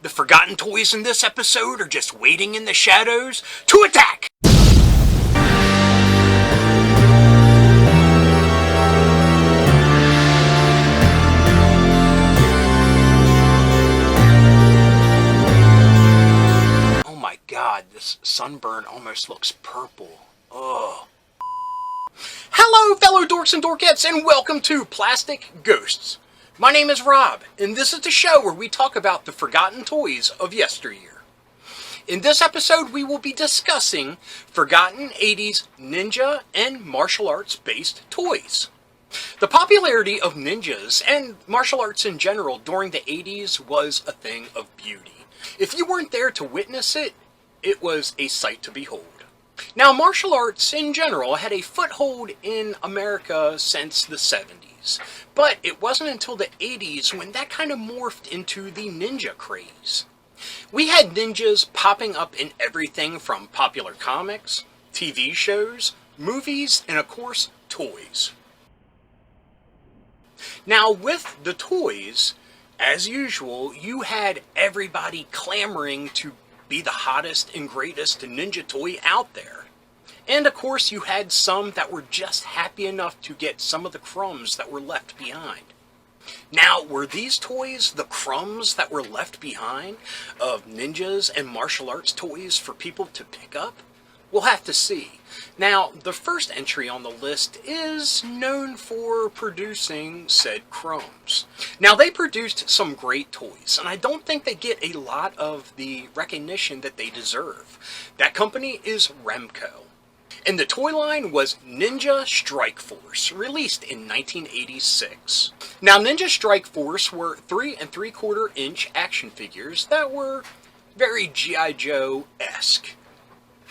The forgotten toys in this episode are just waiting in the shadows to attack! Oh my god, this sunburn almost looks purple. Ugh. Hello, fellow dorks and dorkettes, and welcome to Plastic Ghosts. My name is Rob, and this is the show where we talk about the forgotten toys of yesteryear. In this episode, we will be discussing forgotten 80s ninja and martial arts based toys. The popularity of ninjas and martial arts in general during the 80s was a thing of beauty. If you weren't there to witness it, it was a sight to behold. Now, martial arts in general had a foothold in America since the 70s, but it wasn't until the 80s when that kind of morphed into the ninja craze. We had ninjas popping up in everything from popular comics, TV shows, movies, and of course, toys. Now, with the toys, as usual, you had everybody clamoring to be the hottest and greatest ninja toy out there. And of course you had some that were just happy enough to get some of the crumbs that were left behind. Now, were these toys the crumbs that were left behind of ninjas and martial arts toys for people to pick up? We'll have to see. Now, the first entry on the list is known for producing said crumbs. Now, they produced some great toys, and I don't think they get a lot of the recognition that they deserve. That company is Remco. And the toy line was Ninja Strike Force, released in 1986. Now, Ninja Strike Force were 3 3/4 inch action figures that were very G.I. Joe-esque.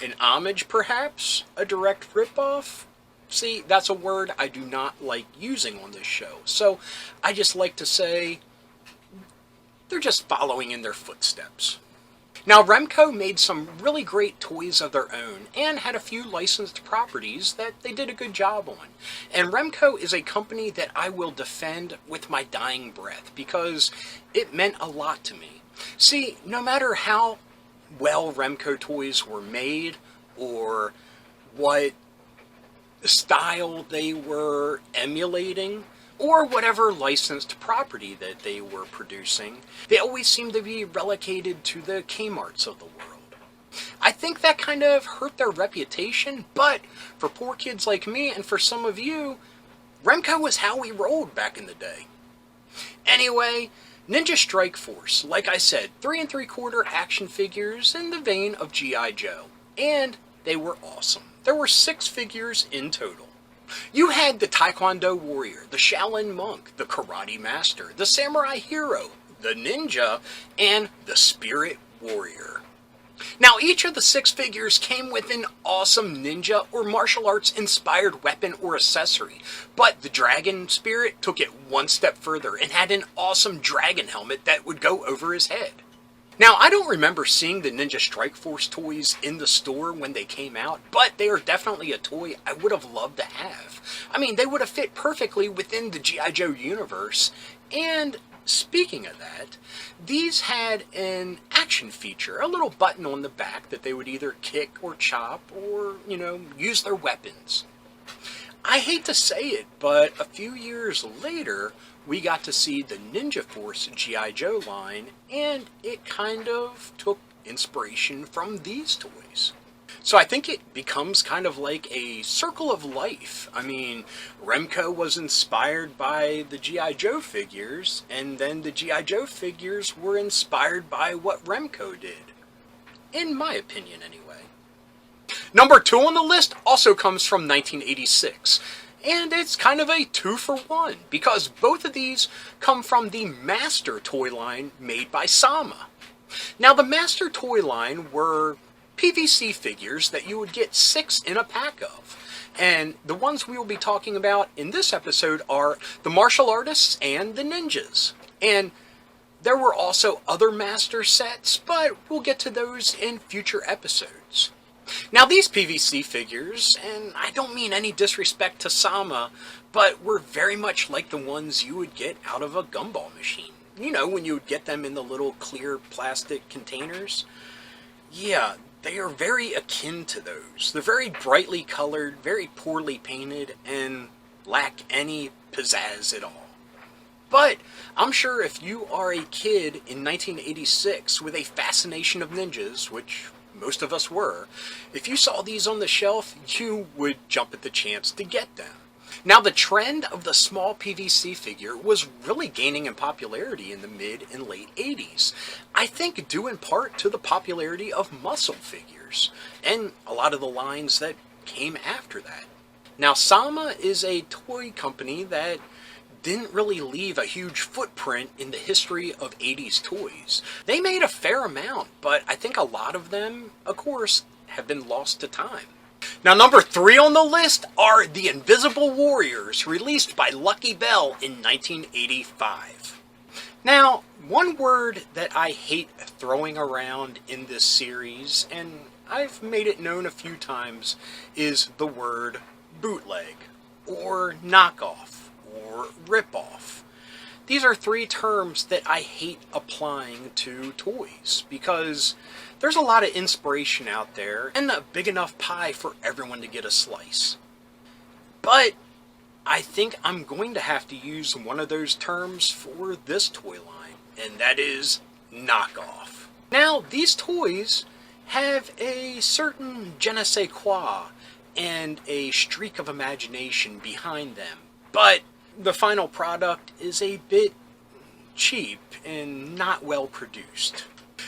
An homage, perhaps? A direct ripoff? See, that's a word I do not like using on this show, so I just like to say they're just following in their footsteps. Now, Remco made some really great toys of their own and had a few licensed properties that they did a good job on. And Remco is a company that I will defend with my dying breath because it meant a lot to me. See, no matter how well Remco toys were made or what style they were emulating or whatever licensed property that they were producing, they always seemed to be relegated to the Kmarts of the world. I think that kind of hurt their reputation, but for poor kids like me and for some of you, Remco was how we rolled back in the day. Anyway, Ninja Strike Force, like I said, 3 3/4 action figures in the vein of G.I. Joe. And they were awesome. There were 6 figures in total. You had the Taekwondo Warrior, the Shaolin Monk, the Karate Master, the Samurai Hero, the Ninja, and the Spirit Warrior. Now, each of the 6 figures came with an awesome ninja or martial arts inspired weapon or accessory, but the Dragon Spirit took it one step further and had an awesome dragon helmet that would go over his head. Now, I don't remember seeing the Ninja Strike Force toys in the store when they came out, but they are definitely a toy I would have loved to have. I mean, they would have fit perfectly within the G.I. Joe universe, and speaking of that, these had an action feature, a little button on the back that they would either kick or chop or, use their weapons. I hate to say it, but a few years later, we got to see the Ninja Force G.I. Joe line, and it kind of took inspiration from these toys. So I think it becomes kind of like a circle of life. I mean, Remco was inspired by the G.I. Joe figures, and then the G.I. Joe figures were inspired by what Remco did. In my opinion, anyway. Number 2 on the list also comes from 1986. And it's kind of a 2-for-1, because both of these come from the Master toy line made by Sama. Now, the Master toy line were PVC figures that you would get 6 in a pack of. And the ones we will be talking about in this episode are the martial artists and the ninjas. And there were also other Master sets, but we'll get to those in future episodes. Now, these PVC figures, and I don't mean any disrespect to Sama, but were very much like the ones you would get out of a gumball machine. you know, when you would get them in the little clear plastic containers. Yeah, they are very akin to those. They're very brightly colored, very poorly painted, and lack any pizzazz at all. But I'm sure if you are a kid in 1986 with a fascination of ninjas, which most of us were, if you saw these on the shelf, you would jump at the chance to get them. Now, the trend of the small PVC figure was really gaining in popularity in the mid and late 80s. I think due in part to the popularity of muscle figures, and a lot of the lines that came after that. Now, Sama is a toy company that didn't really leave a huge footprint in the history of 80s toys. They made a fair amount, but I think a lot of them, of course, have been lost to time. Now, number 3 on the list are the Invisible Warriors, released by Lucky Bell in 1985. Now, one word that I hate throwing around in this series, and I've made it known a few times, is the word bootleg, or knockoff, or ripoff. These are 3 terms that I hate applying to toys, because there's a lot of inspiration out there, and a big enough pie for everyone to get a slice. But I think I'm going to have to use one of those terms for this toy line, and that is knockoff. Now, these toys have a certain je ne sais quoi and a streak of imagination behind them, but the final product is a bit cheap and not well produced.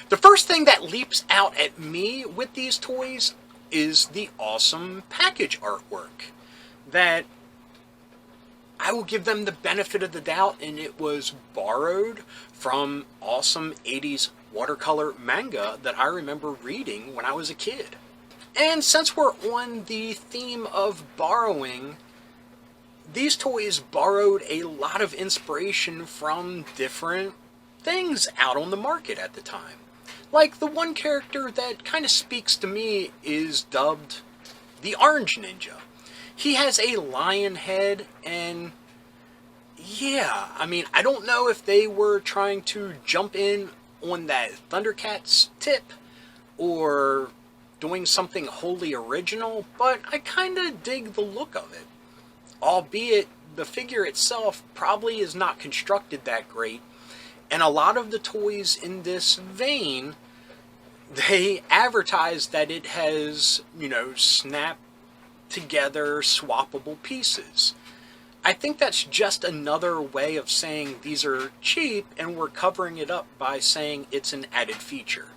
The first thing that leaps out at me with these toys is the awesome package artwork. That I will give them the benefit of the doubt, and it was borrowed from awesome 80s watercolor manga that I remember reading when I was a kid. And since we're on the theme of borrowing, these toys borrowed a lot of inspiration from different things out on the market at the time. Like, the one character that kind of speaks to me is dubbed the Orange Ninja. He has a lion head, and yeah, I mean, I don't know if they were trying to jump in on that Thundercats tip or doing something wholly original, but I kind of dig the look of it. Albeit the figure itself probably is not constructed that great, and a lot of the toys in this vein, they advertise that it has, you know, snap together swappable pieces. I think that's just another way of saying these are cheap, and we're covering it up by saying it's an added feature.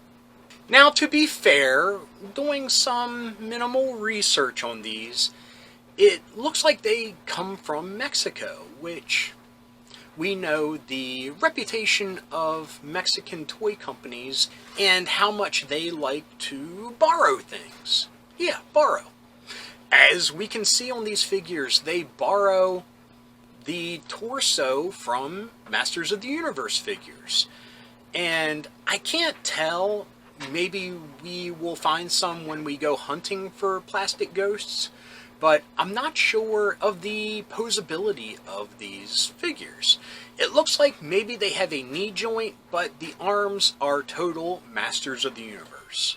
Now, to be fair, doing some minimal research on these, it looks like they come from Mexico, which we know the reputation of Mexican toy companies and how much they like to borrow things. Yeah, borrow. As we can see on these figures, they borrow the torso from Masters of the Universe figures. And I can't tell, maybe we will find some when we go hunting for plastic ghosts, but I'm not sure of the posability of these figures. It looks like maybe they have a knee joint, but the arms are total Masters of the Universe.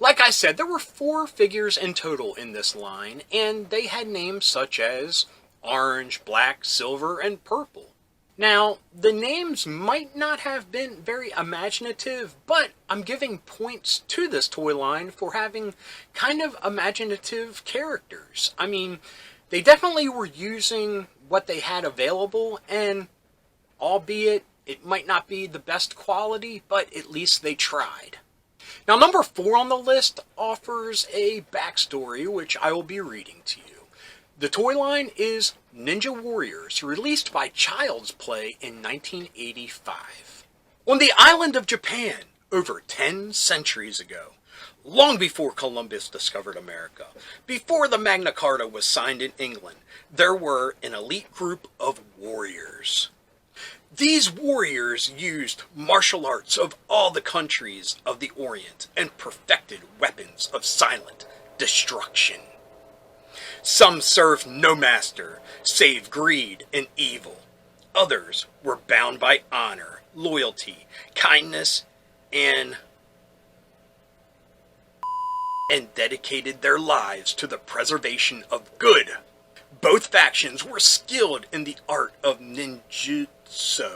Like I said, there were 4 figures in total in this line, and they had names such as Orange, Black, Silver, and Purple. Now, the names might not have been very imaginative, but I'm giving points to this toy line for having kind of imaginative characters. I mean, they definitely were using what they had available, and albeit it might not be the best quality, but at least they tried. Now, number 4 on the list offers a backstory, which I will be reading to you. The toy line is Ninja Warriors, released by Child's Play in 1985. On the island of Japan, over 10 centuries ago, long before Columbus discovered America, before the Magna Carta was signed in England, there were an elite group of warriors. These warriors used martial arts of all the countries of the Orient and perfected weapons of silent destruction. Some served no master, save greed and evil. Others were bound by honor loyalty, kindness, and dedicated their lives to the preservation of good. Both factions were skilled in the art of ninjutsu.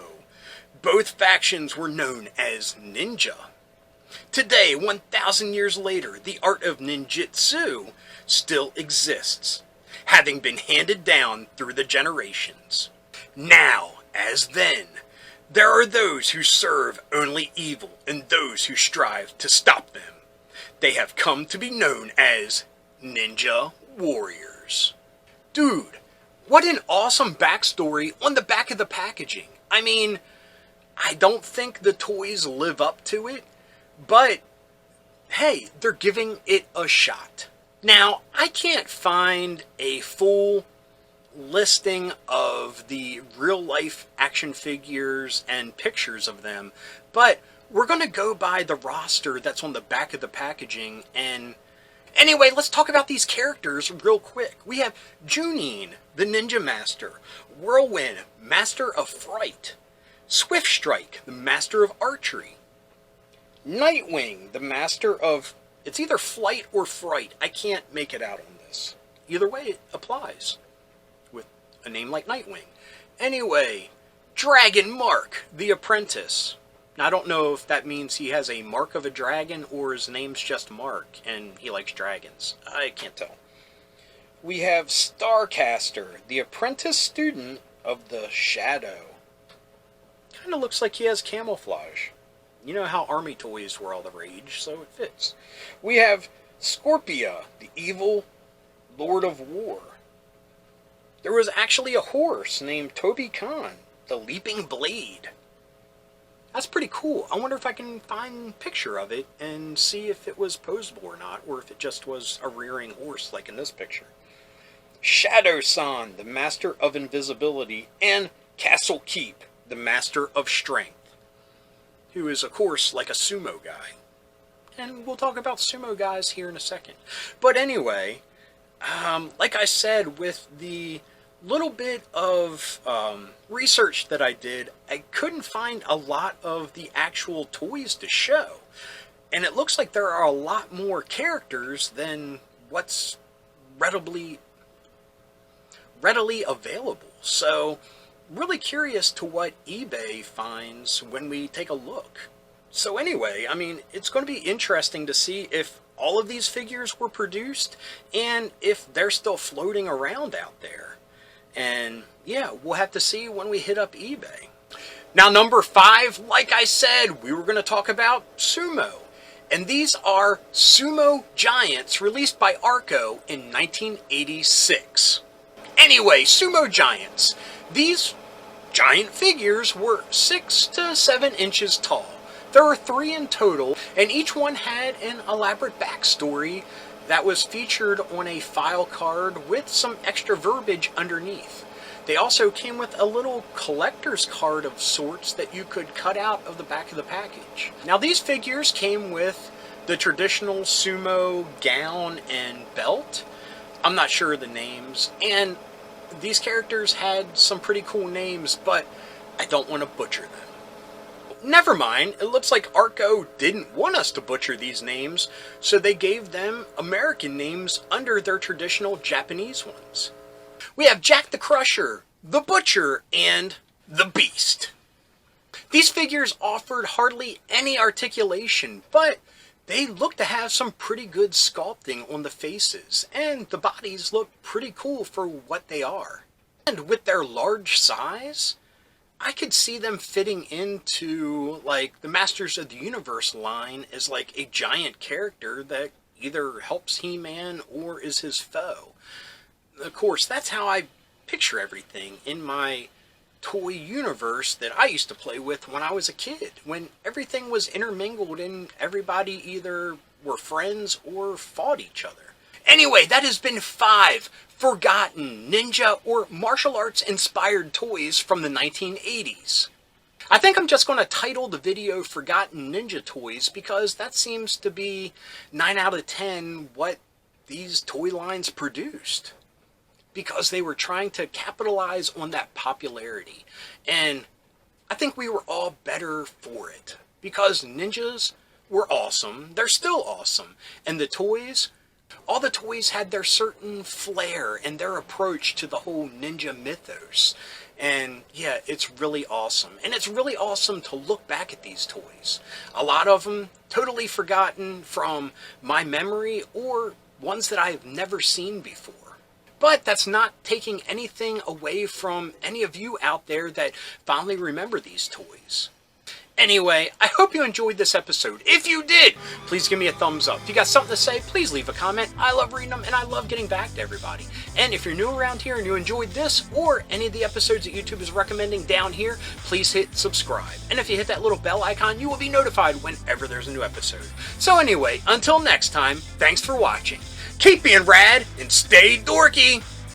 Both factions were known as ninja. Today, 1,000 years later, the art of ninjutsu still exists, having been handed down through the generations. Now, as then, there are those who serve only evil and those who strive to stop them. They have come to be known as ninja warriors. Dude, what an awesome backstory on the back of the packaging. I mean, I don't think the toys live up to it, but hey, they're giving it a shot. Now, I can't find a full listing of the real-life action figures and pictures of them, but we're going to go by the roster that's on the back of the packaging. And anyway, let's talk about these characters real quick. We have Junin, the Ninja Master, Whirlwind, Master of Fright, Swift Strike, the Master of Archery, Nightwing, the Master of, it's either Flight or Fright. I can't make it out on this. Either way, it applies with a name like Nightwing. Anyway, Dragon Mark, the Apprentice. Now, I don't know if that means he has a mark of a dragon or his name's just Mark and he likes dragons. I can't tell. We have Starcaster, the apprentice student of the Shadow. Kind of looks like he has camouflage. You know how army toys were all the rage, so it fits. We have Scorpia, the evil Lord of War. There was actually a horse named Toby Khan, the Leaping Blade. That's pretty cool. I wonder if I can find a picture of it and see if it was posable or not, or if it just was a rearing horse like in this picture. Shadow-san, the Master of Invisibility, and Castle Keep, the Master of Strength, who is, of course, like a sumo guy. And we'll talk about sumo guys here in a second. But anyway, like I said, with the little bit of research that I did, I couldn't find a lot of the actual toys to show. And it looks like there are a lot more characters than what's readily available. So, really curious to what eBay finds when we take a look. So anyway, I mean, it's going to be interesting to see if all of these figures were produced and if they're still floating around out there. And yeah, we'll have to see when we hit up eBay. Now, number 5, like I said, we were going to talk about Sumo. And these are Sumo Giants released by Arco in 1986. Anyway, Sumo Giants. These giant figures were 6 to 7 inches tall. There were 3 in total, and each one had an elaborate backstory that was featured on a file card with some extra verbiage underneath. They also came with a little collector's card of sorts that you could cut out of the back of the package. Now, these figures came with the traditional sumo gown and belt. I'm not sure of the names, and these characters had some pretty cool names, but I don't want to butcher them. Never mind, it looks like Arco didn't want us to butcher these names, so they gave them American names under their traditional Japanese ones. We have Jack the Crusher, the Butcher, and the Beast. These figures offered hardly any articulation, but they look to have some pretty good sculpting on the faces, and the bodies look pretty cool for what they are. And with their large size, I could see them fitting into, like, the Masters of the Universe line as, like, a giant character that either helps He-Man or is his foe. Of course, that's how I picture everything in my toy universe that I used to play with when I was a kid, when everything was intermingled and everybody either were friends or fought each other. Anyway, that has been 5 forgotten ninja or martial arts inspired toys from the 1980s. I think I'm just going to title the video Forgotten Ninja Toys because that seems to be 9 out of 10 what these toy lines produced. Because they were trying to capitalize on that popularity. And I think we were all better for it. Because ninjas were awesome, they're still awesome. And the toys, all the toys had their certain flair and their approach to the whole ninja mythos. And yeah, it's really awesome. And it's really awesome to look back at these toys. A lot of them totally forgotten from my memory or ones that I've never seen before. But that's not taking anything away from any of you out there that fondly remember these toys. Anyway, I hope you enjoyed this episode. If you did, please give me a thumbs up. If you got something to say, please leave a comment. I love reading them and I love getting back to everybody. And if you're new around here and you enjoyed this or any of the episodes that YouTube is recommending down here, please hit subscribe. And if you hit that little bell icon, you will be notified whenever there's a new episode. So anyway, until next time, thanks for watching. Keep being rad and stay dorky.